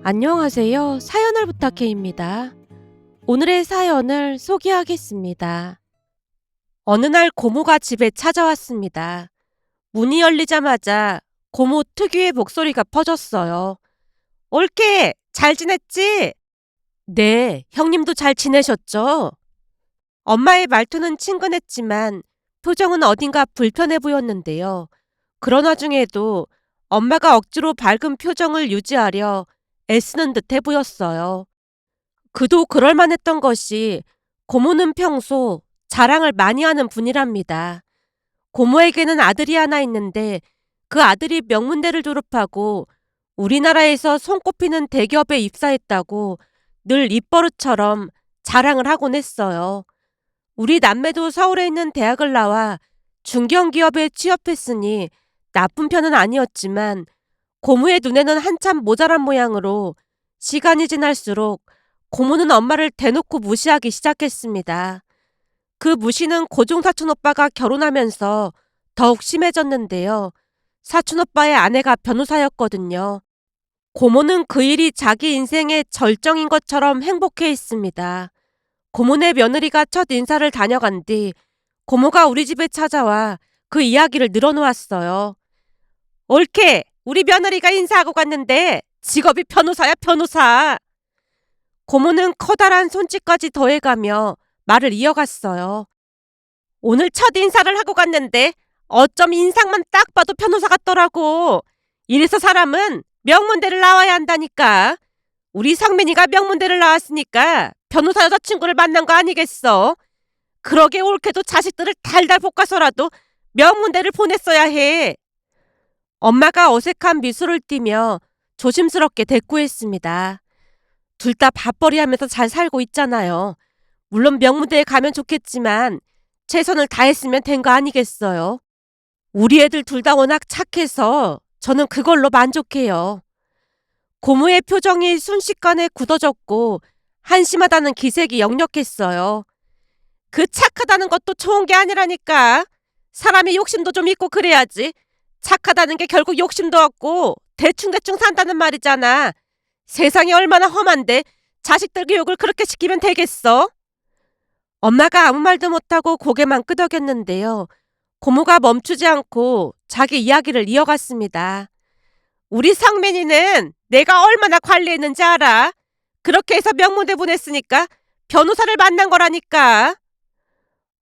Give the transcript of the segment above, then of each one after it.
안녕하세요. 사연을 부탁해입니다. 오늘의 사연을 소개하겠습니다. 어느 날 고모가 집에 찾아왔습니다. 문이 열리자마자 고모 특유의 목소리가 퍼졌어요. 올케, 잘 지냈지? 네, 형님도 잘 지내셨죠? 엄마의 말투는 친근했지만 표정은 어딘가 불편해 보였는데요. 그런 와중에도 엄마가 억지로 밝은 표정을 유지하려 애쓰는 듯해 보였어요. 그도 그럴 만했던 것이 고모는 평소 자랑을 많이 하는 분이랍니다. 고모에게는 아들이 하나 있는데 그 아들이 명문대를 졸업하고 우리나라에서 손꼽히는 대기업에 입사했다고 늘 입버릇처럼 자랑을 하곤 했어요. 우리 남매도 서울에 있는 대학을 나와 중견기업에 취업했으니 나쁜 편은 아니었지만 고모의 눈에는 한참 모자란 모양으로 시간이 지날수록 고모는 엄마를 대놓고 무시하기 시작했습니다. 그 무시는 고종사촌 오빠가 결혼하면서 더욱 심해졌는데요. 사촌 오빠의 아내가 변호사였거든요. 고모는 그 일이 자기 인생의 절정인 것처럼 행복해 했습니다. 고모네 며느리가 첫 인사를 다녀간 뒤 고모가 우리 집에 찾아와 그 이야기를 늘어놓았어요. 옳게 우리 며느리가 인사하고 갔는데 직업이 변호사야 변호사. 고모는 커다란 손짓까지 더해가며 말을 이어갔어요. 오늘 첫 인사를 하고 갔는데 어쩜 인상만 딱 봐도 변호사 같더라고. 이래서 사람은 명문대를 나와야 한다니까. 우리 성민이가 명문대를 나왔으니까 변호사 여자친구를 만난 거 아니겠어? 그러게 옳게도 자식들을 달달 볶아서라도 명문대를 보냈어야 해. 엄마가 어색한 미소를 띠며 조심스럽게 대꾸했습니다. 둘 다 밥벌이 하면서 잘 살고 있잖아요. 물론 명문대에 가면 좋겠지만 최선을 다했으면 된 거 아니겠어요? 우리 애들 둘 다 워낙 착해서 저는 그걸로 만족해요. 고모의 표정이 순식간에 굳어졌고 한심하다는 기색이 역력했어요. 그 착하다는 것도 좋은 게 아니라니까. 사람이 욕심도 좀 있고 그래야지. 착하다는 게 결국 욕심도 없고 대충대충 산다는 말이잖아. 세상이 얼마나 험한데 자식들 교육을 그렇게 시키면 되겠어? 엄마가 아무 말도 못하고 고개만 끄덕였는데요. 고모가 멈추지 않고 자기 이야기를 이어갔습니다. 우리 성민이는 내가 얼마나 관리했는지 알아? 그렇게 해서 명문대 보냈으니까 변호사를 만난 거라니까.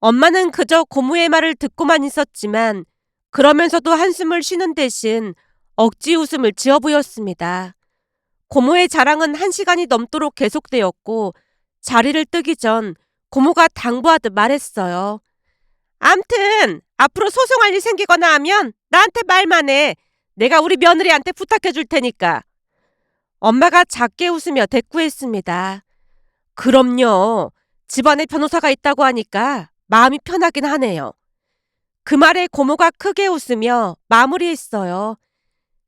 엄마는 그저 고모의 말을 듣고만 있었지만 그러면서도 한숨을 쉬는 대신 억지 웃음을 지어 보였습니다. 고모의 자랑은 1시간이 넘도록 계속되었고 자리를 뜨기 전 고모가 당부하듯 말했어요. 암튼 앞으로 소송할 일 생기거나 하면 나한테 말만 해. 내가 우리 며느리한테 부탁해 줄 테니까. 엄마가 작게 웃으며 대꾸했습니다. 그럼요. 집안에 변호사가 있다고 하니까 마음이 편하긴 하네요. 그 말에 고모가 크게 웃으며 마무리했어요.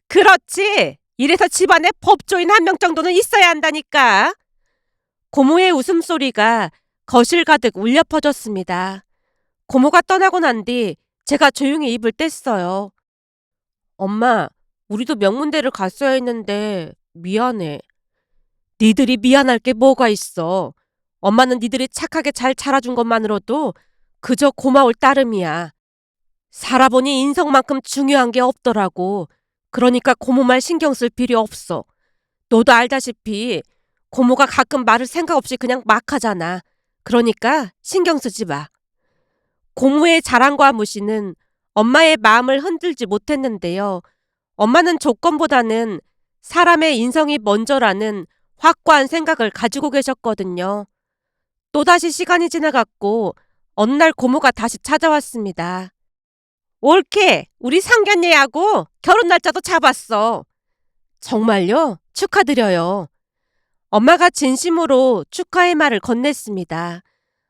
그렇지. 이래서 집안에 법조인 1명 정도는 있어야 한다니까. 고모의 웃음소리가 거실 가득 울려 퍼졌습니다. 고모가 떠나고 난 뒤 제가 조용히 입을 뗐어요. 엄마, 우리도 명문대를 갔어야 했는데 미안해. 니들이 미안할 게 뭐가 있어. 엄마는 니들이 착하게 잘 자라준 것만으로도 그저 고마울 따름이야. 살아보니 인성만큼 중요한 게 없더라고. 그러니까 고모 말 신경 쓸 필요 없어. 너도 알다시피 고모가 가끔 말을 생각 없이 그냥 막 하잖아. 그러니까 신경 쓰지 마. 고모의 자랑과 무시는 엄마의 마음을 흔들지 못했는데요. 엄마는 조건보다는 사람의 인성이 먼저라는 확고한 생각을 가지고 계셨거든요. 또다시 시간이 지나갔고 어느 날 고모가 다시 찾아왔습니다. 올케, 우리 상견례하고 결혼 날짜도 잡았어. 정말요? 축하드려요. 엄마가 진심으로 축하의 말을 건넸습니다.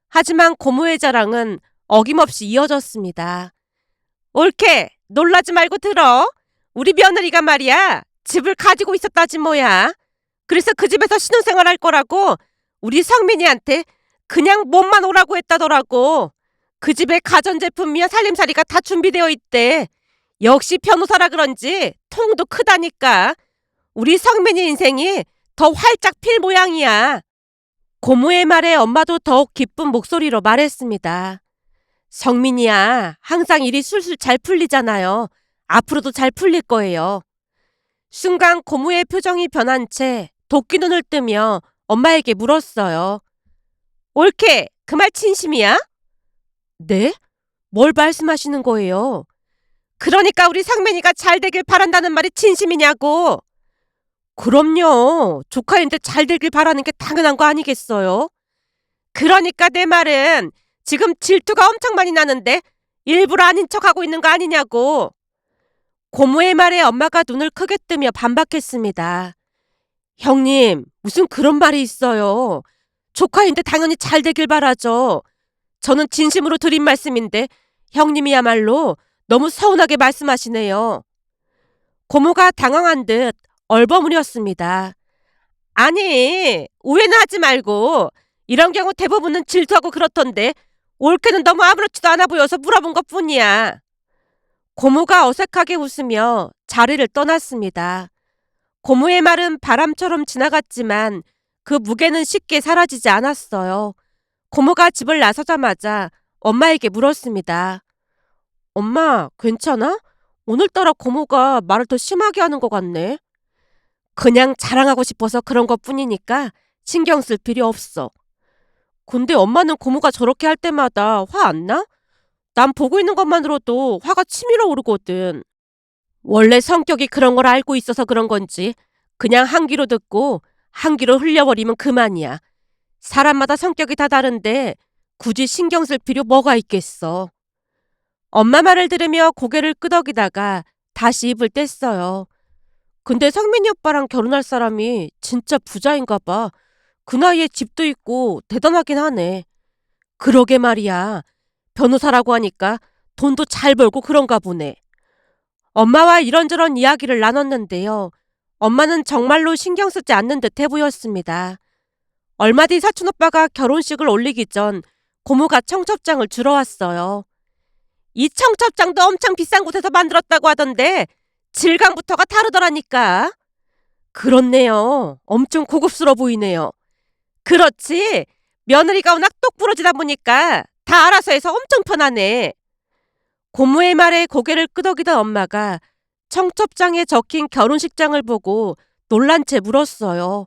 하지만 고모의 자랑은 어김없이 이어졌습니다. 올케, 놀라지 말고 들어. 우리 며느리가 말이야. 집을 가지고 있었다지 뭐야. 그래서 그 집에서 신혼생활 할 거라고 우리 성민이한테 그냥 몸만 오라고 했다더라고. 그 집에 가전제품이야 살림살이가 다 준비되어 있대. 역시 변호사라 그런지 통도 크다니까. 우리 성민이 인생이 더 활짝 필 모양이야. 고모의 말에 엄마도 더욱 기쁜 목소리로 말했습니다. 성민이야, 항상 일이 술술 잘 풀리잖아요. 앞으로도 잘 풀릴 거예요. 순간 고모의 표정이 변한 채 도끼 눈을 뜨며 엄마에게 물었어요. 옳게, 그 말 진심이야? 네? 뭘 말씀하시는 거예요? 그러니까 우리 상민이가 잘 되길 바란다는 말이 진심이냐고. 그럼요. 조카인데 잘 되길 바라는 게 당연한 거 아니겠어요? 그러니까 내 말은 지금 질투가 엄청 많이 나는데 일부러 아닌 척하고 있는 거 아니냐고. 고모의 말에 엄마가 눈을 크게 뜨며 반박했습니다. 형님, 무슨 그런 말이 있어요. 조카인데 당연히 잘 되길 바라죠. 저는 진심으로 드린 말씀인데 형님이야말로 너무 서운하게 말씀하시네요. 고모가 당황한 듯 얼버무렸습니다. 아니, 오해는 하지 말고 이런 경우 대부분은 질투하고 그렇던데 올케는 너무 아무렇지도 않아 보여서 물어본 것뿐이야. 고모가 어색하게 웃으며 자리를 떠났습니다. 고모의 말은 바람처럼 지나갔지만 그 무게는 쉽게 사라지지 않았어요. 고모가 집을 나서자마자 엄마에게 물었습니다. 엄마, 괜찮아? 오늘따라 고모가 말을 더 심하게 하는 것 같네. 그냥 자랑하고 싶어서 그런 것뿐이니까 신경 쓸 필요 없어. 근데 엄마는 고모가 저렇게 할 때마다 화 안 나? 난 보고 있는 것만으로도 화가 치밀어 오르거든. 원래 성격이 그런 걸 알고 있어서 그런 건지 그냥 한 귀로 듣고 한 귀로 흘려버리면 그만이야. 사람마다 성격이 다 다른데 굳이 신경 쓸 필요 뭐가 있겠어. 엄마 말을 들으며 고개를 끄덕이다가 다시 입을 뗐어요. 근데 성민이 오빠랑 결혼할 사람이 진짜 부자인가 봐. 그 나이에 집도 있고 대단하긴 하네. 그러게 말이야. 변호사라고 하니까 돈도 잘 벌고 그런가 보네. 엄마와 이런저런 이야기를 나눴는데요. 엄마는 정말로 신경 쓰지 않는 듯해 보였습니다. 얼마 뒤 사촌오빠가 결혼식을 올리기 전 고모가 청첩장을 주러 왔어요. 이 청첩장도 엄청 비싼 곳에서 만들었다고 하던데 질감부터가 다르더라니까. 그렇네요. 엄청 고급스러워 보이네요. 그렇지. 며느리가 워낙 똑부러지다 보니까 다 알아서 해서 엄청 편하네. 고모의 말에 고개를 끄덕이던 엄마가 청첩장에 적힌 결혼식장을 보고 놀란 채 물었어요.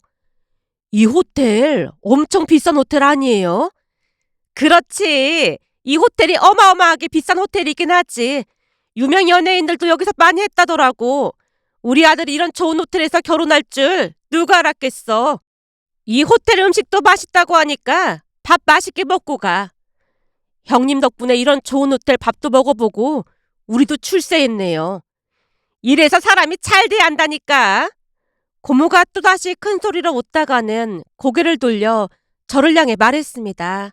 이 호텔 엄청 비싼 호텔 아니에요? 그렇지. 이 호텔이 어마어마하게 비싼 호텔이긴 하지. 유명 연예인들도 여기서 많이 했다더라고. 우리 아들이 이런 좋은 호텔에서 결혼할 줄 누가 알았겠어. 이 호텔 음식도 맛있다고 하니까 밥 맛있게 먹고 가. 형님 덕분에 이런 좋은 호텔 밥도 먹어보고 우리도 출세했네요. 이래서 사람이 잘 돼야 한다니까. 고모가 또다시 큰 소리로 웃다가는 고개를 돌려 저를 향해 말했습니다.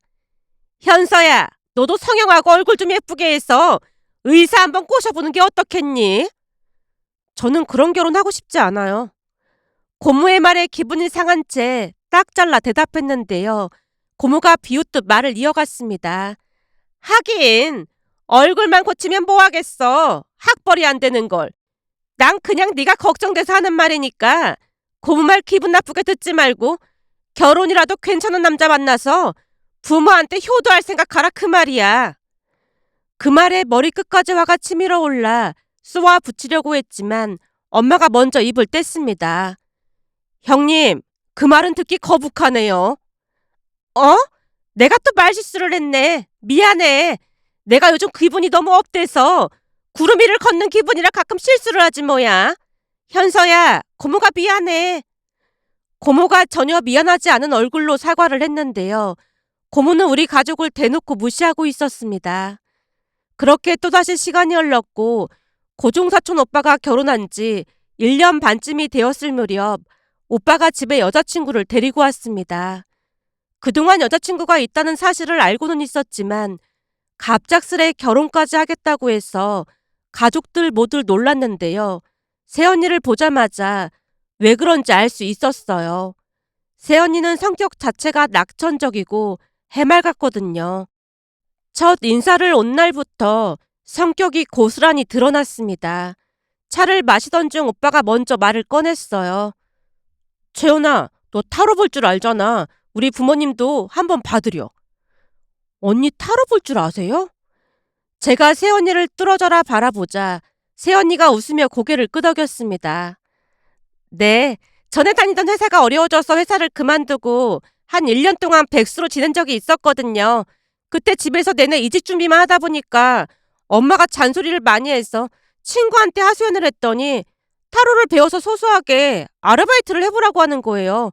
현서야, 너도 성형하고 얼굴 좀 예쁘게 해서 의사 한번 꼬셔보는 게 어떻겠니? 저는 그런 결혼하고 싶지 않아요. 고모의 말에 기분이 상한 채 딱 잘라 대답했는데요. 고모가 비웃듯 말을 이어갔습니다. 하긴 얼굴만 고치면 뭐하겠어. 학벌이 안 되는 걸. 난 그냥 네가 걱정돼서 하는 말이니까 고모 말 기분 나쁘게 듣지 말고 결혼이라도 괜찮은 남자 만나서 부모한테 효도할 생각하라 그 말이야. 그 말에 머리끝까지 화가 치밀어 올라 쏘아 붙이려고 했지만 엄마가 먼저 입을 뗐습니다. 형님, 그 말은 듣기 거북하네요. 어? 내가 또 말실수를 했네. 미안해. 내가 요즘 기분이 너무 업돼서 구름 위를 걷는 기분이라 가끔 실수를 하지 뭐야. 현서야, 고모가 미안해. 고모가 전혀 미안하지 않은 얼굴로 사과를 했는데요. 고모는 우리 가족을 대놓고 무시하고 있었습니다. 그렇게 또다시 시간이 흘렀고 고종사촌 오빠가 결혼한 지 1년 반쯤이 되었을 무렵 오빠가 집에 여자친구를 데리고 왔습니다. 그동안 여자친구가 있다는 사실을 알고는 있었지만 갑작스레 결혼까지 하겠다고 해서 가족들 모두 놀랐는데요. 새언니를 보자마자 왜 그런지 알 수 있었어요. 새언니는 성격 자체가 낙천적이고 해맑았거든요. 첫 인사를 온 날부터 성격이 고스란히 드러났습니다. 차를 마시던 중 오빠가 먼저 말을 꺼냈어요. 채연아, 너 타로 볼 줄 알잖아. 우리 부모님도 한번 봐드려. 언니 타로 볼 줄 아세요? 제가 새언니를 뚫어져라 바라보자 새언니가 웃으며 고개를 끄덕였습니다. 네, 전에 다니던 회사가 어려워져서 회사를 그만두고 한 1년 동안 백수로 지낸 적이 있었거든요. 그때 집에서 내내 이직 준비만 하다 보니까 엄마가 잔소리를 많이 해서 친구한테 하소연을 했더니 타로를 배워서 소소하게 아르바이트를 해보라고 하는 거예요.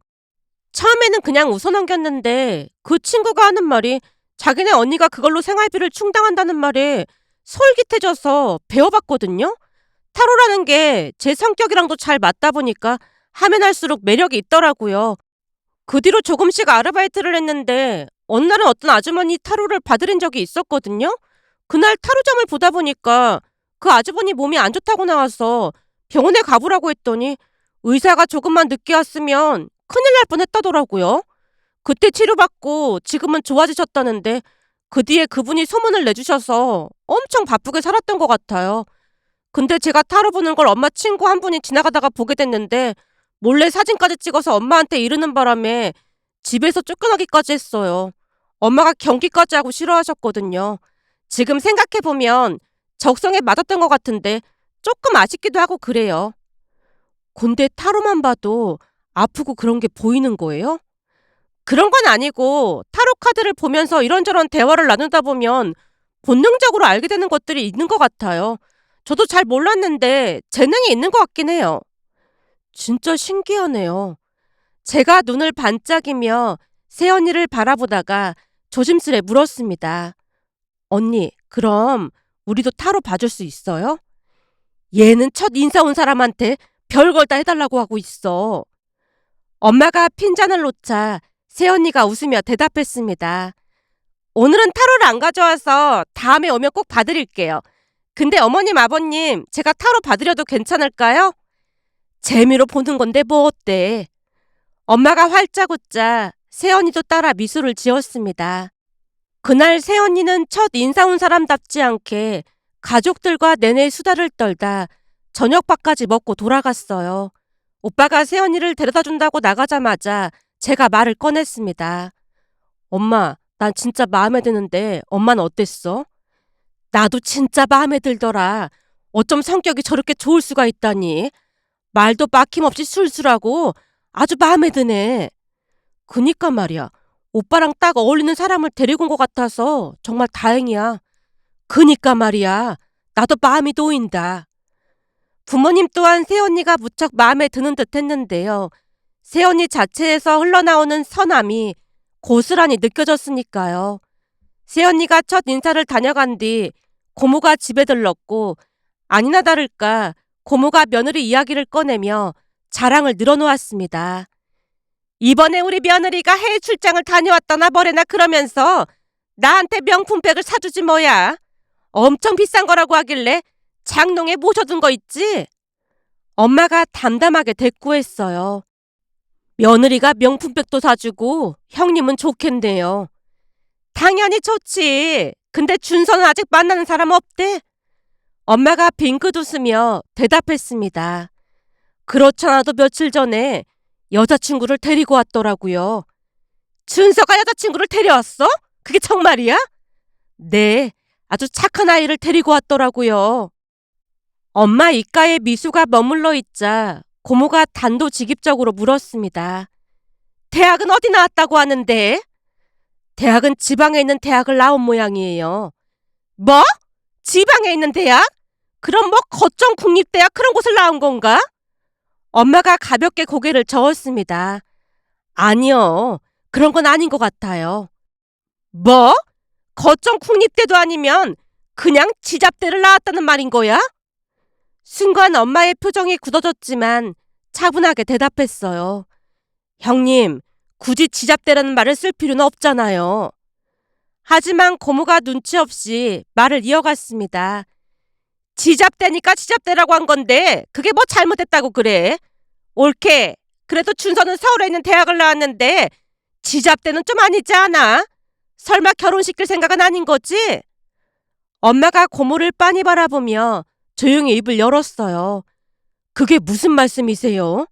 처음에는 그냥 웃어넘겼는데 그 친구가 하는 말이 자기네 언니가 그걸로 생활비를 충당한다는 말에 솔깃해져서 배워봤거든요. 타로라는 게 제 성격이랑도 잘 맞다 보니까 하면 할수록 매력이 있더라고요. 그 뒤로 조금씩 아르바이트를 했는데 어느 날은 어떤 아주머니 타로를 받으린 적이 있었거든요. 그날 타로점을 보다 보니까 그 아주머니 몸이 안 좋다고 나와서 병원에 가보라고 했더니 의사가 조금만 늦게 왔으면 큰일 날 뻔했다더라고요. 그때 치료받고 지금은 좋아지셨다는데 그 뒤에 그분이 소문을 내주셔서 엄청 바쁘게 살았던 것 같아요. 근데 제가 타로 보는 걸 엄마 친구 한 분이 지나가다가 보게 됐는데 몰래 사진까지 찍어서 엄마한테 이르는 바람에 집에서 쫓겨나기까지 했어요. 엄마가 경기까지 하고 싫어하셨거든요. 지금 생각해보면 적성에 맞았던 것 같은데 조금 아쉽기도 하고 그래요. 근데 타로만 봐도 아프고 그런 게 보이는 거예요? 그런 건 아니고 타로 카드를 보면서 이런저런 대화를 나누다 보면 본능적으로 알게 되는 것들이 있는 것 같아요. 저도 잘 몰랐는데 재능이 있는 것 같긴 해요. 진짜 신기하네요. 제가 눈을 반짝이며 새언니를 바라보다가 조심스레 물었습니다. 언니, 그럼 우리도 타로 봐줄 수 있어요? 얘는 첫 인사 온 사람한테 별걸 다 해달라고 하고 있어. 엄마가 핀잔을 놓자 새언니가 웃으며 대답했습니다. 오늘은 타로를 안 가져와서 다음에 오면 꼭 봐드릴게요. 근데 어머님, 아버님, 제가 타로 봐드려도 괜찮을까요? 재미로 보는 건데 뭐 어때? 엄마가 활짝 웃자 새언니도 따라 미소를 지었습니다. 그날 새언니는 첫 인사 온 사람답지 않게 가족들과 내내 수다를 떨다 저녁밥까지 먹고 돌아갔어요. 오빠가 새언니를 데려다 준다고 나가자마자 제가 말을 꺼냈습니다. 엄마, 난 진짜 마음에 드는데 엄마는 어땠어? 나도 진짜 마음에 들더라. 어쩜 성격이 저렇게 좋을 수가 있다니. 말도 막힘없이 술술하고 아주 마음에 드네. 그니까 말이야. 오빠랑 딱 어울리는 사람을 데리고 온 것 같아서 정말 다행이야. 그니까 말이야. 나도 마음이 놓인다. 부모님 또한 새언니가 무척 마음에 드는 듯 했는데요. 새언니 자체에서 흘러나오는 선함이 고스란히 느껴졌으니까요. 새언니가 첫 인사를 다녀간 뒤 고모가 집에 들렀고 아니나 다를까 고모가 며느리 이야기를 꺼내며 자랑을 늘어놓았습니다. 이번에 우리 며느리가 해외 출장을 다녀왔다나 뭐래나 그러면서 나한테 명품백을 사주지 뭐야. 엄청 비싼 거라고 하길래 장롱에 모셔둔 거 있지? 엄마가 담담하게 대꾸했어요. 며느리가 명품백도 사주고 형님은 좋겠네요. 당연히 좋지. 근데 준서는 아직 만나는 사람 없대? 엄마가 빙긋 웃으며 대답했습니다. 그렇잖아도 며칠 전에 여자친구를 데리고 왔더라고요. 준서가 여자친구를 데려왔어? 그게 정말이야? 네, 아주 착한 아이를 데리고 왔더라고요. 엄마 입가에 미소가 머물러 있자 고모가 단도직입적으로 물었습니다. 대학은 어디 나왔다고 하는데? 대학은 지방에 있는 대학을 나온 모양이에요. 뭐? 지방에 있는 대학? 그럼 뭐 거점 국립대학 그런 곳을 나온 건가? 엄마가 가볍게 고개를 저었습니다. 아니요. 그런 건 아닌 것 같아요. 뭐? 거점 국립대도 아니면 그냥 지잡대를 나왔다는 말인 거야? 순간 엄마의 표정이 굳어졌지만 차분하게 대답했어요. 형님, 굳이 지잡대라는 말을 쓸 필요는 없잖아요. 하지만 고모가 눈치 없이 말을 이어갔습니다. 지잡대니까 지잡대라고 한 건데 그게 뭐 잘못했다고 그래? 옳게. 그래도 준서는 서울에 있는 대학을 나왔는데 지잡대는 좀 아니지 않아? 설마 결혼시킬 생각은 아닌 거지? 엄마가 고모를 빤히 바라보며 조용히 입을 열었어요. 그게 무슨 말씀이세요?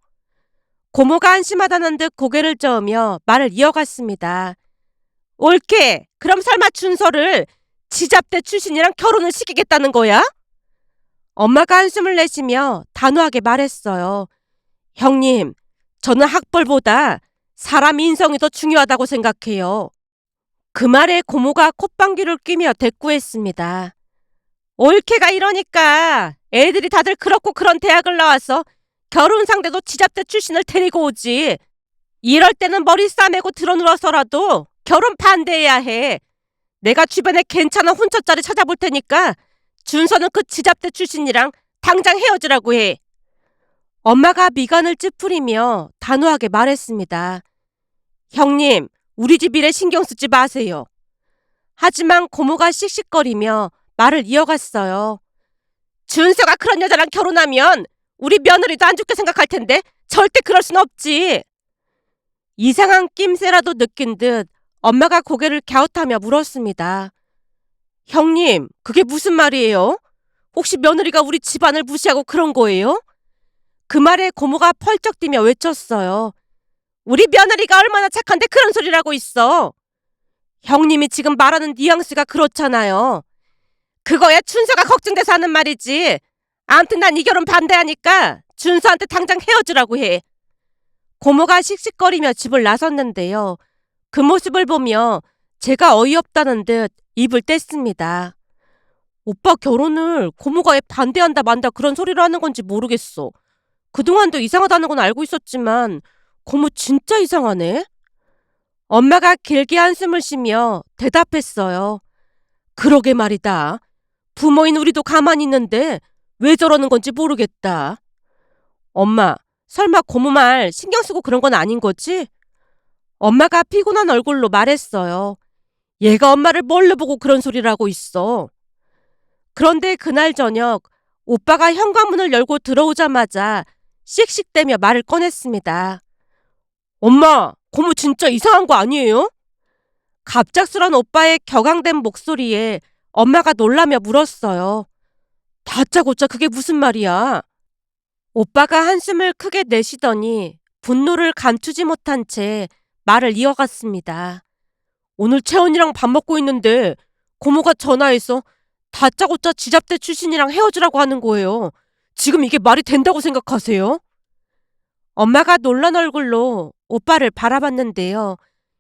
고모가 한심하다는 듯 고개를 저으며 말을 이어갔습니다. 옳게, 그럼 설마 준서를 지잡대 출신이랑 결혼을 시키겠다는 거야? 엄마가 한숨을 내쉬며 단호하게 말했어요. 형님, 저는 학벌보다 사람 인성이 더 중요하다고 생각해요. 그 말에 고모가 콧방귀를 뀌며 대꾸했습니다. 옳게가 이러니까 애들이 다들 그렇고 그런 대학을 나와서 결혼 상대도 지잡대 출신을 데리고 오지. 이럴 때는 머리 싸매고 드러누워서라도 결혼 반대해야 해. 내가 주변에 괜찮은 혼처자리 찾아볼 테니까 준서는 그 지잡대 출신이랑 당장 헤어지라고 해. 엄마가 미간을 찌푸리며 단호하게 말했습니다. 형님, 우리 집 일에 신경 쓰지 마세요. 하지만 고모가 씩씩거리며 말을 이어갔어요. 준서가 그런 여자랑 결혼하면 우리 며느리도 안 좋게 생각할 텐데 절대 그럴 순 없지. 이상한 낌새라도 느낀 듯 엄마가 고개를 갸웃하며 물었습니다. 형님, 그게 무슨 말이에요? 혹시 며느리가 우리 집안을 무시하고 그런 거예요? 그 말에 고모가 펄쩍 뛰며 외쳤어요. 우리 며느리가 얼마나 착한데 그런 소리를 하고 있어. 형님이 지금 말하는 뉘앙스가 그렇잖아요. 그거야 준서가 걱정돼서 하는 말이지. 아무튼 난 이 결혼 반대하니까 준서한테 당장 헤어지라고 해. 고모가 씩씩거리며 집을 나섰는데요. 그 모습을 보며 제가 어이없다는 듯 입을 뗐습니다. 오빠 결혼을 고모가 왜 반대한다 만다 그런 소리를 하는 건지 모르겠어. 그동안도 이상하다는 건 알고 있었지만 고모 진짜 이상하네. 엄마가 길게 한숨을 쉬며 대답했어요. 그러게 말이다. 부모인 우리도 가만히 있는데 왜 저러는 건지 모르겠다. 엄마, 설마 고모 말 신경 쓰고 그런 건 아닌 거지? 엄마가 피곤한 얼굴로 말했어요. 얘가 엄마를 뭘로 보고 그런 소리를 하고 있어. 그런데 그날 저녁 오빠가 현관문을 열고 들어오자마자 씩씩대며 말을 꺼냈습니다. 엄마, 고모 진짜 이상한 거 아니에요? 갑작스런 오빠의 격앙된 목소리에 엄마가 놀라며 물었어요. 다짜고짜 그게 무슨 말이야? 오빠가 한숨을 크게 내쉬더니 분노를 감추지 못한 채 말을 이어갔습니다. 오늘 채원이랑 밥 먹고 있는데 고모가 전화해서 다짜고짜 지잡대 출신이랑 헤어지라고 하는 거예요. 지금 이게 말이 된다고 생각하세요? 엄마가 놀란 얼굴로 오빠를 바라봤는데요.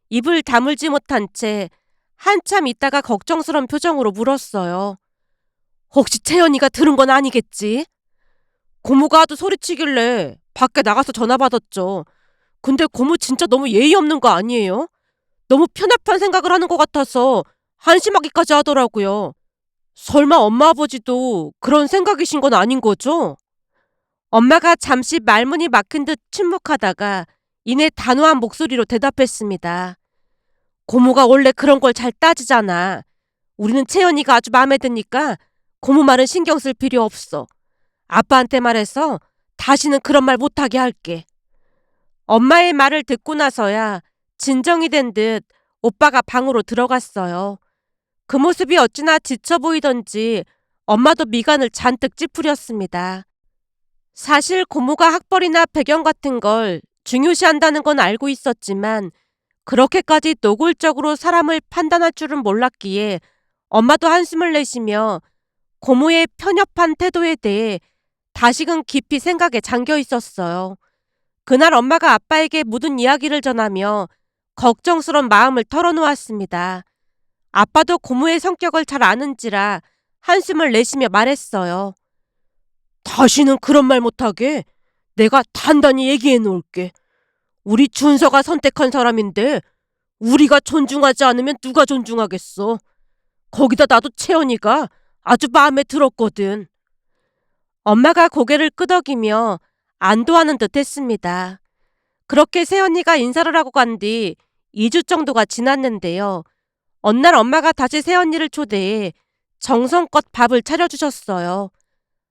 입을 다물지 못한 채 한참 있다가 걱정스런 표정으로 물었어요. 혹시 채연이가 들은 건 아니겠지? 고모가 하도 소리치길래 밖에 나가서 전화 받았죠. 근데 고모 진짜 너무 예의 없는 거 아니에요? 너무 편협한 생각을 하는 것 같아서 한심하기까지 하더라고요. 설마 엄마 아버지도 그런 생각이신 건 아닌 거죠? 엄마가 잠시 말문이 막힌 듯 침묵하다가 이내 단호한 목소리로 대답했습니다. 고모가 원래 그런 걸 잘 따지잖아. 우리는 채연이가 아주 마음에 드니까 고모 말은 신경 쓸 필요 없어. 아빠한테 말해서 다시는 그런 말 못하게 할게. 엄마의 말을 듣고 나서야 진정이 된 듯 오빠가 방으로 들어갔어요. 그 모습이 어찌나 지쳐 보이던지 엄마도 미간을 잔뜩 찌푸렸습니다. 사실 고모가 학벌이나 배경 같은 걸 중요시한다는 건 알고 있었지만 그렇게까지 노골적으로 사람을 판단할 줄은 몰랐기에 엄마도 한숨을 내쉬며 고모의 편협한 태도에 대해 다시금 깊이 생각에 잠겨 있었어요. 그날 엄마가 아빠에게 모든 이야기를 전하며 걱정스런 마음을 털어놓았습니다. 아빠도 고모의 성격을 잘 아는지라 한숨을 내쉬며 말했어요. 다시는 그런 말 못하게 내가 단단히 얘기해 놓을게. 우리 준서가 선택한 사람인데 우리가 존중하지 않으면 누가 존중하겠어. 거기다 나도 채연이가 아주 마음에 들었거든. 엄마가 고개를 끄덕이며 안도하는 듯 했습니다. 그렇게 새언니가 인사를 하고 간 뒤 2주 정도가 지났는데요. 어느 날 엄마가 다시 새언니를 초대해 정성껏 밥을 차려주셨어요.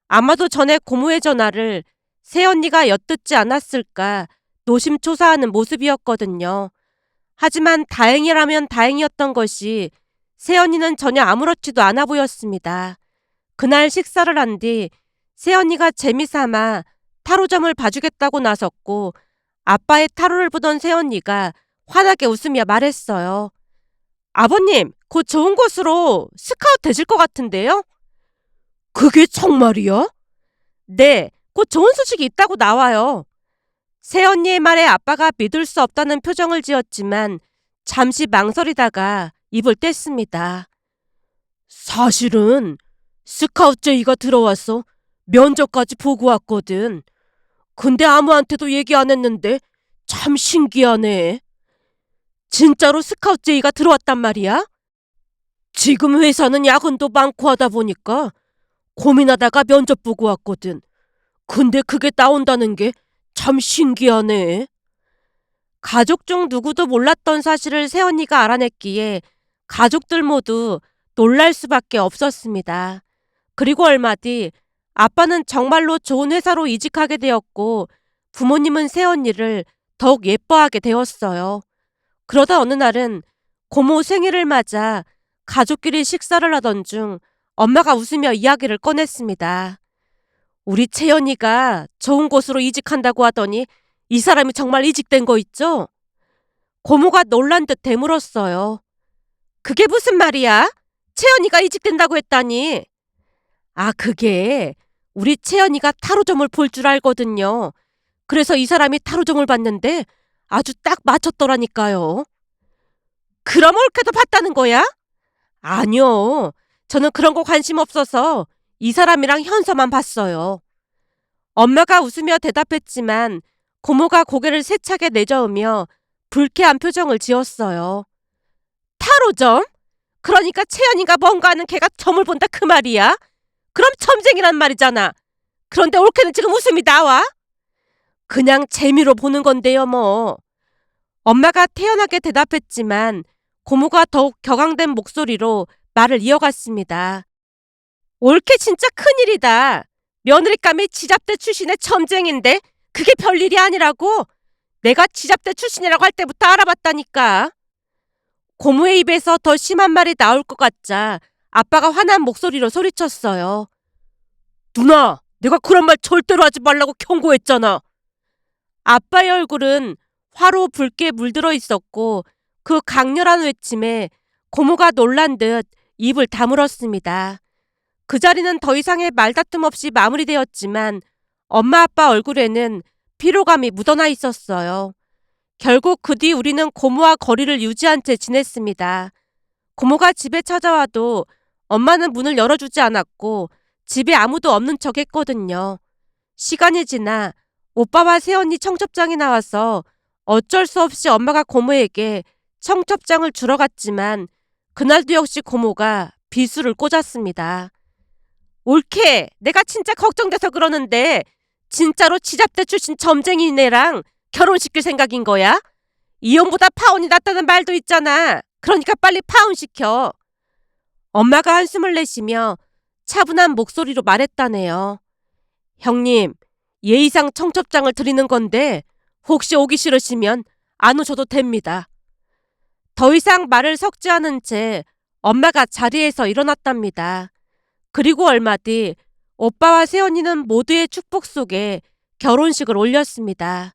아마도 전에 고모의 전화를 새언니가 엿듣지 않았을까 노심초사하는 모습이었거든요. 하지만 다행이라면 다행이었던 것이 새언니는 전혀 아무렇지도 않아 보였습니다. 그날 식사를 한 뒤 새언니가 재미삼아 타로점을 봐주겠다고 나섰고 아빠의 타로를 보던 새언니가 환하게 웃으며 말했어요. 아버님, 곧 좋은 곳으로 스카웃 되실 것 같은데요? 그게 정말이야? 네, 곧 좋은 소식이 있다고 나와요. 새언니의 말에 아빠가 믿을 수 없다는 표정을 지었지만 잠시 망설이다가 입을 뗐습니다. 사실은 스카웃 제의가 들어와서 면접까지 보고 왔거든. 근데 아무한테도 얘기 안 했는데 참 신기하네. 진짜로 스카웃 제의가 들어왔단 말이야? 지금 회사는 야근도 많고 하다 보니까 고민하다가 면접 보고 왔거든. 근데 그게 나온다는 게 참 신기하네. 가족 중 누구도 몰랐던 사실을 새언니가 알아냈기에 가족들 모두 놀랄 수밖에 없었습니다. 그리고 얼마 뒤 아빠는 정말로 좋은 회사로 이직하게 되었고 부모님은 새언니를 더욱 예뻐하게 되었어요. 그러다 어느 날은 고모 생일을 맞아 가족끼리 식사를 하던 중 엄마가 웃으며 이야기를 꺼냈습니다. 우리 채연이가 좋은 곳으로 이직한다고 하더니 이 사람이 정말 이직된 거 있죠? 고모가 놀란 듯 되물었어요. 그게 무슨 말이야? 채연이가 이직된다고 했다니. 아, 그게 우리 채연이가 타로점을 볼 줄 알거든요. 그래서 이 사람이 타로점을 봤는데 아주 딱 맞췄더라니까요. 그럼 옳게도 봤다는 거야? 아니요. 저는 그런 거 관심 없어서 이 사람이랑 현서만 봤어요. 엄마가 웃으며 대답했지만 고모가 고개를 세차게 내저으며 불쾌한 표정을 지었어요. 타로점? 그러니까 채연이가 뭔가 하는 걔가 점을 본다 그 말이야? 그럼 점쟁이란 말이잖아. 그런데 옳게는 지금 웃음이 나와? 그냥 재미로 보는 건데요 뭐. 엄마가 태연하게 대답했지만 고모가 더욱 격앙된 목소리로 말을 이어갔습니다. 옳게 진짜 큰일이다. 며느리감이 지잡대 출신의 점쟁인데 그게 별일이 아니라고. 내가 지잡대 출신이라고 할 때부터 알아봤다니까. 고모의 입에서 더 심한 말이 나올 것 같자 아빠가 화난 목소리로 소리쳤어요. 누나, 내가 그런 말 절대로 하지 말라고 경고했잖아. 아빠의 얼굴은 화로 붉게 물들어 있었고 그 강렬한 외침에 고모가 놀란 듯 입을 다물었습니다. 그 자리는 더 이상의 말다툼 없이 마무리되었지만 엄마 아빠 얼굴에는 피로감이 묻어나 있었어요. 결국 그 뒤 우리는 고모와 거리를 유지한 채 지냈습니다. 고모가 집에 찾아와도 엄마는 문을 열어주지 않았고 집에 아무도 없는 척 했거든요. 시간이 지나 오빠와 새언니 청첩장이 나와서 어쩔 수 없이 엄마가 고모에게 청첩장을 주러 갔지만 그날도 역시 고모가 비수를 꽂았습니다. 옳게 내가 진짜 걱정돼서 그러는데 진짜로 지잡대 출신 점쟁이네랑 결혼시킬 생각인 거야? 이혼보다 파혼이 낫다는 말도 있잖아. 그러니까 빨리 파혼시켜. 엄마가 한숨을 내쉬며 차분한 목소리로 말했다네요. 형님, 예의상 청첩장을 드리는 건데 혹시 오기 싫으시면 안 오셔도 됩니다. 더 이상 말을 섞지 않은 채 엄마가 자리에서 일어났답니다. 그리고 얼마 뒤 오빠와 새언니는 모두의 축복 속에 결혼식을 올렸습니다.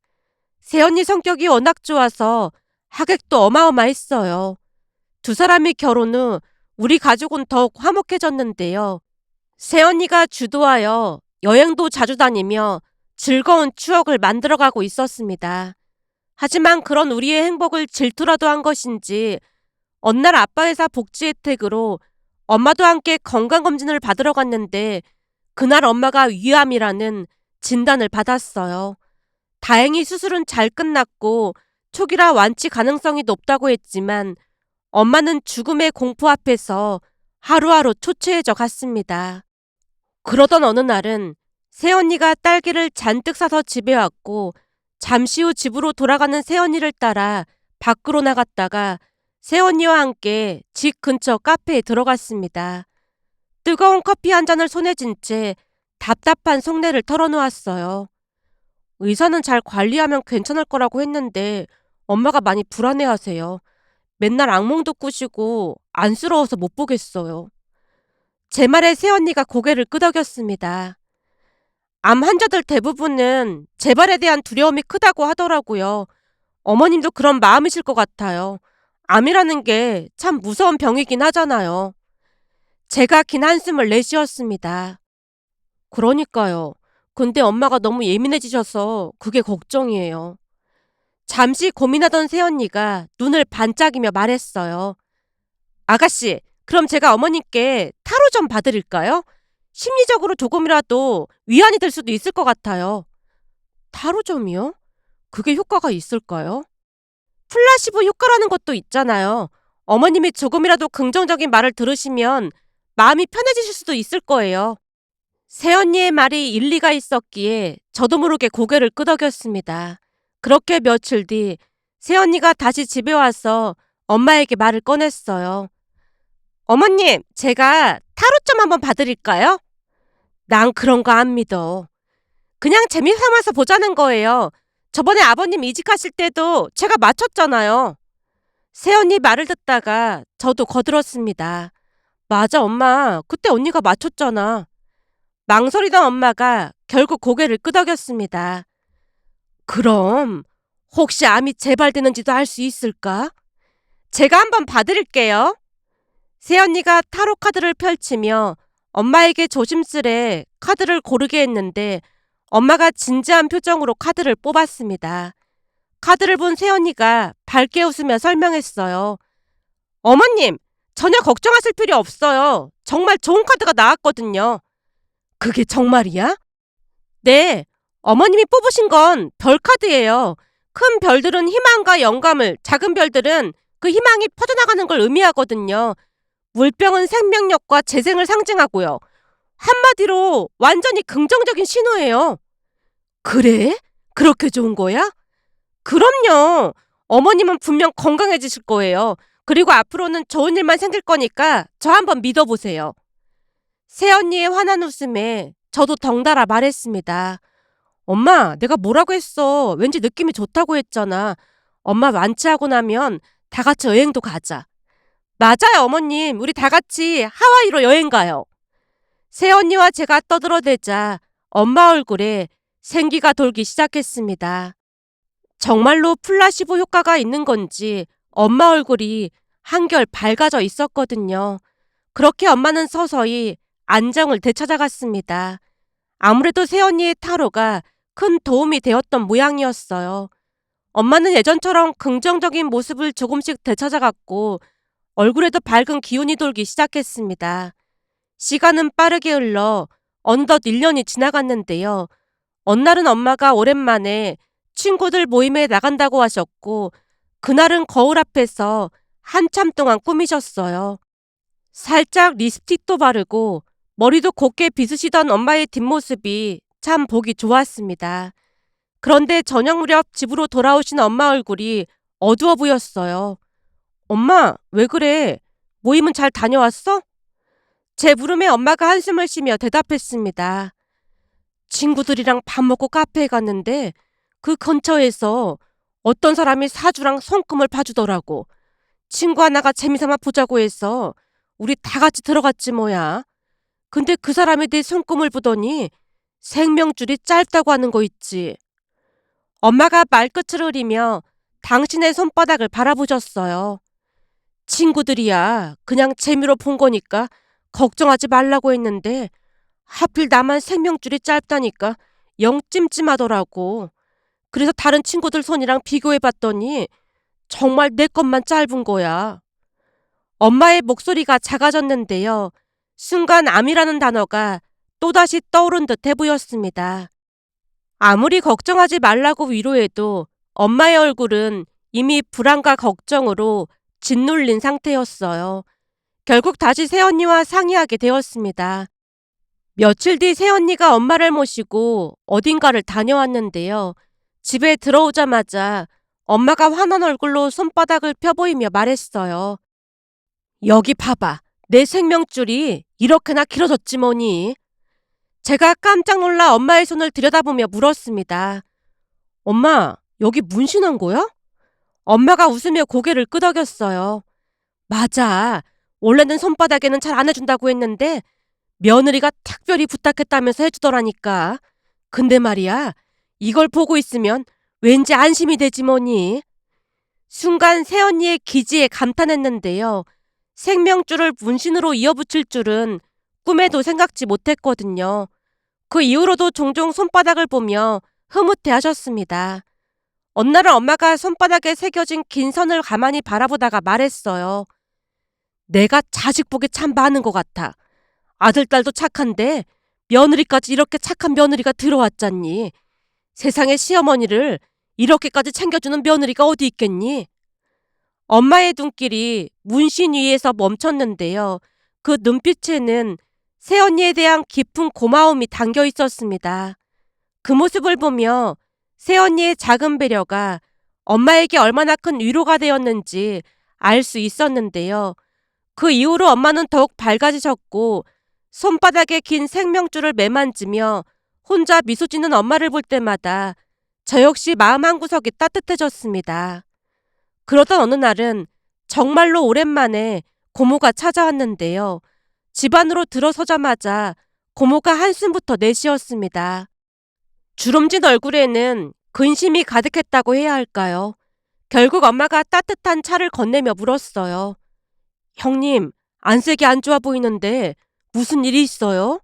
새언니 성격이 워낙 좋아서 하객도 어마어마했어요. 두 사람이 결혼 후 우리 가족은 더욱 화목해졌는데요. 새언니가 주도하여 여행도 자주 다니며 즐거운 추억을 만들어가고 있었습니다. 하지만 그런 우리의 행복을 질투라도 한 것인지 어느 날 아빠 회사 복지 혜택으로 엄마도 함께 건강검진을 받으러 갔는데 그날 엄마가 위암이라는 진단을 받았어요. 다행히 수술은 잘 끝났고 초기라 완치 가능성이 높다고 했지만 엄마는 죽음의 공포 앞에서 하루하루 초췌해져 갔습니다. 그러던 어느 날은 새언니가 딸기를 잔뜩 사서 집에 왔고 잠시 후 집으로 돌아가는 새언니를 따라 밖으로 나갔다가 새언니와 함께 집 근처 카페에 들어갔습니다. 뜨거운 커피 한 잔을 손에 쥔 채 답답한 속내를 털어놓았어요. 의사는 잘 관리하면 괜찮을 거라고 했는데 엄마가 많이 불안해하세요. 맨날 악몽도 꾸시고 안쓰러워서 못 보겠어요. 제 말에 새언니가 고개를 끄덕였습니다. 암 환자들 대부분은 재발에 대한 두려움이 크다고 하더라고요. 어머님도 그런 마음이실 것 같아요. 암이라는 게 참 무서운 병이긴 하잖아요. 제가 긴 한숨을 내쉬었습니다. 그러니까요. 근데 엄마가 너무 예민해지셔서 그게 걱정이에요. 잠시 고민하던 새언니가 눈을 반짝이며 말했어요. 아가씨, 그럼 제가 어머님께 타로 좀 봐드릴까요? 심리적으로 조금이라도 위안이 될 수도 있을 것 같아요. 타로점이요? 그게 효과가 있을까요? 플라시보 효과라는 것도 있잖아요. 어머님이 조금이라도 긍정적인 말을 들으시면 마음이 편해지실 수도 있을 거예요. 새언니의 말이 일리가 있었기에 저도 모르게 고개를 끄덕였습니다. 그렇게 며칠 뒤 새언니가 다시 집에 와서 엄마에게 말을 꺼냈어요. 어머님, 제가 타로점 한번 봐드릴까요? 난 그런 거 안 믿어. 그냥 재미삼아서 보자는 거예요. 저번에 아버님 이직하실 때도 제가 맞췄잖아요. 새언니 말을 듣다가 저도 거들었습니다. 맞아, 엄마. 그때 언니가 맞췄잖아. 망설이던 엄마가 결국 고개를 끄덕였습니다. 그럼 혹시 암이 재발되는지도 알 수 있을까? 제가 한번 봐드릴게요. 새언니가 타로 카드를 펼치며 엄마에게 조심스레 카드를 고르게 했는데 엄마가 진지한 표정으로 카드를 뽑았습니다. 카드를 본 새언니가 밝게 웃으며 설명했어요. 어머님, 전혀 걱정하실 필요 없어요. 정말 좋은 카드가 나왔거든요. 그게 정말이야? 네, 어머님이 뽑으신 건 별카드예요. 큰 별들은 희망과 영감을, 작은 별들은 그 희망이 퍼져나가는 걸 의미하거든요. 물병은 생명력과 재생을 상징하고요. 한마디로 완전히 긍정적인 신호예요. 그래? 그렇게 좋은 거야? 그럼요. 어머님은 분명 건강해지실 거예요. 그리고 앞으로는 좋은 일만 생길 거니까 저 한번 믿어보세요. 새언니의 환한 웃음에 저도 덩달아 말했습니다. 엄마, 내가 뭐라고 했어. 왠지 느낌이 좋다고 했잖아. 엄마 완치하고 나면 다 같이 여행도 가자. 맞아요, 어머님. 우리 다 같이 하와이로 여행 가요. 새언니와 제가 떠들어대자 엄마 얼굴에 생기가 돌기 시작했습니다. 정말로 플라시보 효과가 있는 건지 엄마 얼굴이 한결 밝아져 있었거든요. 그렇게 엄마는 서서히 안정을 되찾아갔습니다. 아무래도 새언니의 타로가 큰 도움이 되었던 모양이었어요. 엄마는 예전처럼 긍정적인 모습을 조금씩 되찾아갔고 얼굴에도 밝은 기운이 돌기 시작했습니다. 시간은 빠르게 흘러 어느덧 1년이 지나갔는데요. 어느 날은 엄마가 오랜만에 친구들 모임에 나간다고 하셨고 그날은 거울 앞에서 한참 동안 꾸미셨어요. 살짝 립스틱도 바르고 머리도 곱게 빗으시던 엄마의 뒷모습이 참 보기 좋았습니다. 그런데 저녁 무렵 집으로 돌아오신 엄마 얼굴이 어두워 보였어요. 엄마, 왜 그래? 모임은 잘 다녀왔어? 제 물음에 엄마가 한숨을 쉬며 대답했습니다. 친구들이랑 밥 먹고 카페에 갔는데 그 근처에서 어떤 사람이 사주랑 손금을 봐주더라고. 친구 하나가 재미삼아 보자고 해서 우리 다 같이 들어갔지 뭐야. 근데 그 사람이 내 손금을 보더니 생명줄이 짧다고 하는 거 있지. 엄마가 말끝을 흐리며 당신의 손바닥을 바라보셨어요. 친구들이야 그냥 재미로 본 거니까 걱정하지 말라고 했는데 하필 나만 생명줄이 짧다니까 영 찜찜하더라고. 그래서 다른 친구들 손이랑 비교해봤더니 정말 내 것만 짧은 거야. 엄마의 목소리가 작아졌는데요. 순간 암이라는 단어가 또다시 떠오른 듯해 보였습니다. 아무리 걱정하지 말라고 위로해도 엄마의 얼굴은 이미 불안과 걱정으로 짓눌린 상태였어요. 결국 다시 새언니와 상의하게 되었습니다. 며칠 뒤 새언니가 엄마를 모시고 어딘가를 다녀왔는데요. 집에 들어오자마자 엄마가 환한 얼굴로 손바닥을 펴보이며 말했어요. 여기 봐봐. 내 생명줄이 이렇게나 길어졌지 뭐니. 제가 깜짝 놀라 엄마의 손을 들여다보며 물었습니다. 엄마, 여기 문신한 거야? 엄마가 웃으며 고개를 끄덕였어요. 맞아. 원래는 손바닥에는 잘 안 해준다고 했는데 며느리가 특별히 부탁했다면서 해주더라니까. 근데 말이야, 이걸 보고 있으면 왠지 안심이 되지 뭐니. 순간 새언니의 기지에 감탄했는데요. 생명줄을 문신으로 이어붙일 줄은 꿈에도 생각지 못했거든요. 그 이후로도 종종 손바닥을 보며 흐뭇해하셨습니다. 어느 날은 엄마가 손바닥에 새겨진 긴 선을 가만히 바라보다가 말했어요. 내가 자식 복이 참 많은 것 같아. 아들딸도 착한데 며느리까지 이렇게 착한 며느리가 들어왔잖니. 세상에 시어머니를 이렇게까지 챙겨주는 며느리가 어디 있겠니? 엄마의 눈길이 문신 위에서 멈췄는데요. 그 눈빛에는 새언니에 대한 깊은 고마움이 담겨 있었습니다. 그 모습을 보며 새언니의 작은 배려가 엄마에게 얼마나 큰 위로가 되었는지 알 수 있었는데요. 그 이후로 엄마는 더욱 밝아지셨고 손바닥에 긴 생명줄을 매만지며 혼자 미소 짓는 엄마를 볼 때마다 저 역시 마음 한구석이 따뜻해졌습니다. 그러던 어느 날은 정말로 오랜만에 고모가 찾아왔는데요. 집 안으로 들어서자마자 고모가 한숨부터 내쉬었습니다. 주름진 얼굴에는 근심이 가득했다고 해야 할까요? 결국 엄마가 따뜻한 차를 건네며 물었어요. 형님, 안색이 안 좋아 보이는데 무슨 일이 있어요?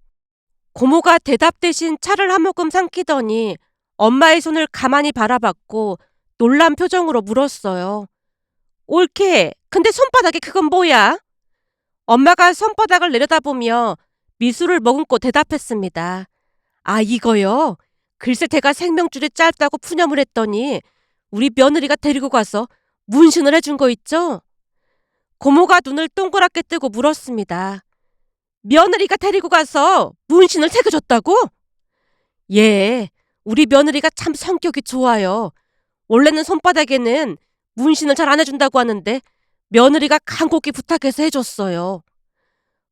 고모가 대답 대신 차를 한 모금 삼키더니 엄마의 손을 가만히 바라봤고 놀란 표정으로 물었어요. 옳게, 근데 손바닥에 그건 뭐야? 엄마가 손바닥을 내려다보며 미술을 머금고 대답했습니다. 아, 이거요? 글쎄 제가 생명줄이 짧다고 푸념을 했더니 우리 며느리가 데리고 가서 문신을 해준 거 있죠? 고모가 눈을 동그랗게 뜨고 물었습니다. 며느리가 데리고 가서 문신을 새겨줬다고? 예, 우리 며느리가 참 성격이 좋아요. 원래는 손바닥에는 문신을 잘 안 해준다고 하는데 며느리가 간곡히 부탁해서 해줬어요.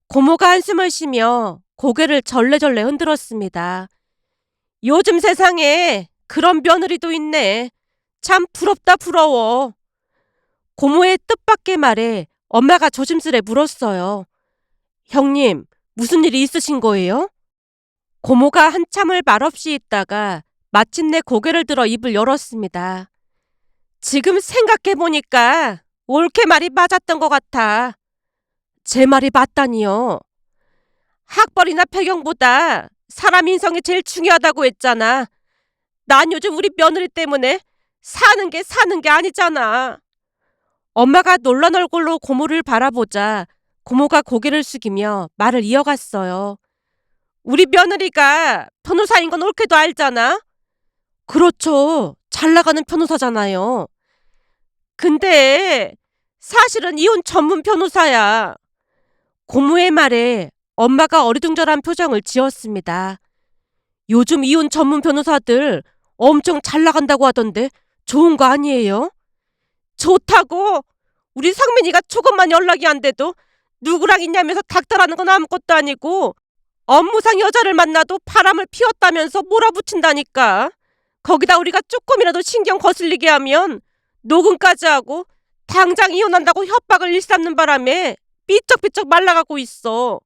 고모가 한숨을 쉬며 고개를 절레절레 흔들었습니다. 요즘 세상에 그런 며느리도 있네. 참 부럽다 부러워. 고모의 뜻밖의 말에 엄마가 조심스레 물었어요. 형님, 무슨 일이 있으신 거예요? 고모가 한참을 말없이 있다가 마침내 고개를 들어 입을 열었습니다. 지금 생각해보니까 옳게 말이 맞았던 것 같아. 제 말이 맞다니요. 학벌이나 배경보다 사람 인성이 제일 중요하다고 했잖아. 난 요즘 우리 며느리 때문에 사는 게 아니잖아. 엄마가 놀란 얼굴로 고모를 바라보자 고모가 고개를 숙이며 말을 이어갔어요. 우리 며느리가 변호사인 건 옳게도 알잖아. 그렇죠. 잘 나가는 변호사잖아요. 근데 사실은 이혼 전문 변호사야. 고모의 말에 엄마가 어리둥절한 표정을 지었습니다. 요즘 이혼 전문 변호사들 엄청 잘 나간다고 하던데 좋은 거 아니에요? 좋다고? 우리 성민이가 조금만 연락이 안 돼도 누구랑 있냐면서 닥달하는 건 아무것도 아니고 업무상 여자를 만나도 바람을 피웠다면서 몰아붙인다니까. 거기다 우리가 조금이라도 신경 거슬리게 하면 녹음까지 하고 당장 이혼한다고 협박을 일삼는 바람에 삐쩍삐쩍 말라가고 있어.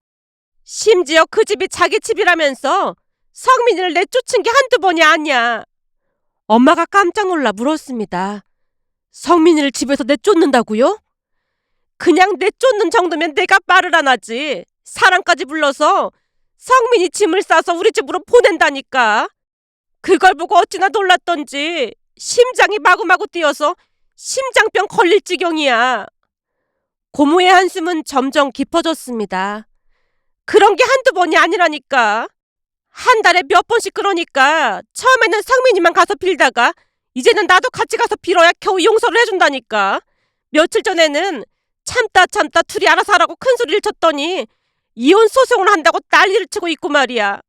심지어 그 집이 자기 집이라면서 성민이를 내쫓은 게 한두 번이 아니야. 엄마가 깜짝 놀라 물었습니다. 성민이를 집에서 내쫓는다고요? 그냥 내쫓는 정도면 내가 말을 안 하지. 사람까지 불러서 성민이 짐을 싸서 우리 집으로 보낸다니까. 그걸 보고 어찌나 놀랐던지 심장이 마구마구 뛰어서 심장병 걸릴 지경이야. 고모의 한숨은 점점 깊어졌습니다. 그런 게 한두 번이 아니라니까. 한 달에 몇 번씩 그러니까 처음에는 성민이만 가서 빌다가 이제는 나도 같이 가서 빌어야 겨우 용서를 해준다니까. 며칠 전에는 참다 둘이 알아서 하라고 큰 소리를 쳤더니 이혼 소송을 한다고 난리를 치고 있고 말이야.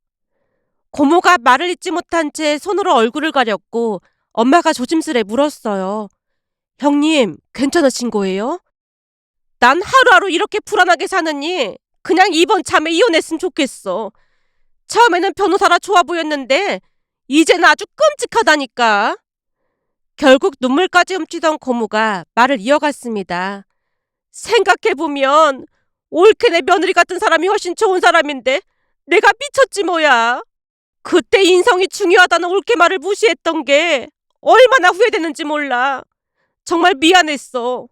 고모가 말을 잇지 못한 채 손으로 얼굴을 가렸고 엄마가 조심스레 물었어요. 형님, 괜찮으신 거예요? 난 하루하루 이렇게 불안하게 사느니 그냥 이번 참에 이혼했으면 좋겠어. 처음에는 변호사라 좋아 보였는데 이제는 아주 끔찍하다니까. 결국 눈물까지 훔치던 고모가 말을 이어갔습니다. 생각해보면 옳게 내 며느리 같은 사람이 훨씬 좋은 사람인데 내가 미쳤지 뭐야. 그때 인성이 중요하다는 올케말을 무시했던 게 얼마나 후회되는지 몰라. 정말 미안했어.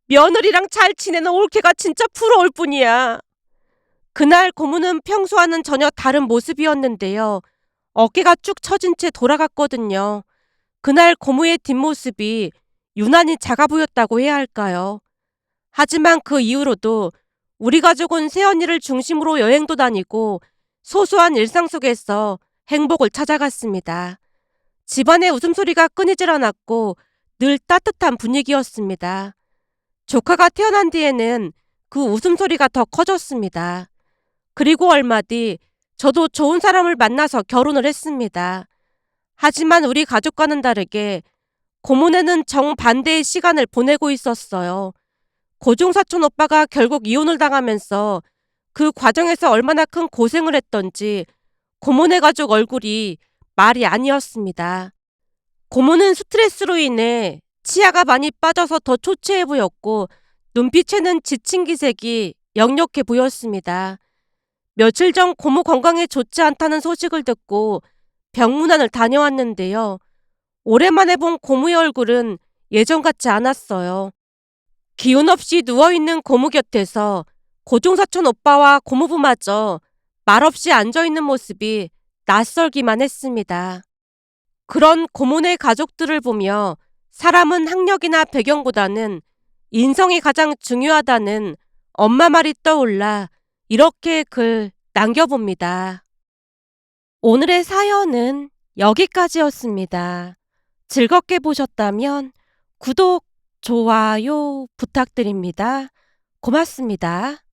며느리랑 잘 지내는 올케가 진짜 부러울 뿐이야. 그날 고모는 평소와는 전혀 다른 모습이었는데요. 어깨가 쭉 처진 채 돌아갔거든요. 그날 고모의 뒷모습이 유난히 작아 보였다고 해야 할까요? 하지만 그 이후로도 우리 가족은 새언니를 중심으로 여행도 다니고 소소한 일상 속에서 행복을 찾아갔습니다. 집안의 웃음소리가 끊이질 않았고 늘 따뜻한 분위기였습니다. 조카가 태어난 뒤에는 그 웃음소리가 더 커졌습니다. 그리고 얼마 뒤 저도 좋은 사람을 만나서 결혼을 했습니다. 하지만 우리 가족과는 다르게 고모네는 정반대의 시간을 보내고 있었어요. 고종사촌 오빠가 결국 이혼을 당하면서 그 과정에서 얼마나 큰 고생을 했던지 고모네 가족 얼굴이 말이 아니었습니다. 고모는 스트레스로 인해 치아가 많이 빠져서 더 초췌해 보였고 눈빛에는 지친 기색이 역력해 보였습니다. 며칠 전 고모 건강에 좋지 않다는 소식을 듣고 병문안을 다녀왔는데요. 오랜만에 본 고모의 얼굴은 예전 같지 않았어요. 기운 없이 누워있는 고모 곁에서 고종사촌 오빠와 고모부마저 말없이 앉아있는 모습이 낯설기만 했습니다. 그런 고모네 가족들을 보며 사람은 학력이나 배경보다는 인성이 가장 중요하다는 엄마 말이 떠올라 이렇게 글 남겨봅니다. 오늘의 사연은 여기까지였습니다. 즐겁게 보셨다면 구독, 좋아요 부탁드립니다. 고맙습니다.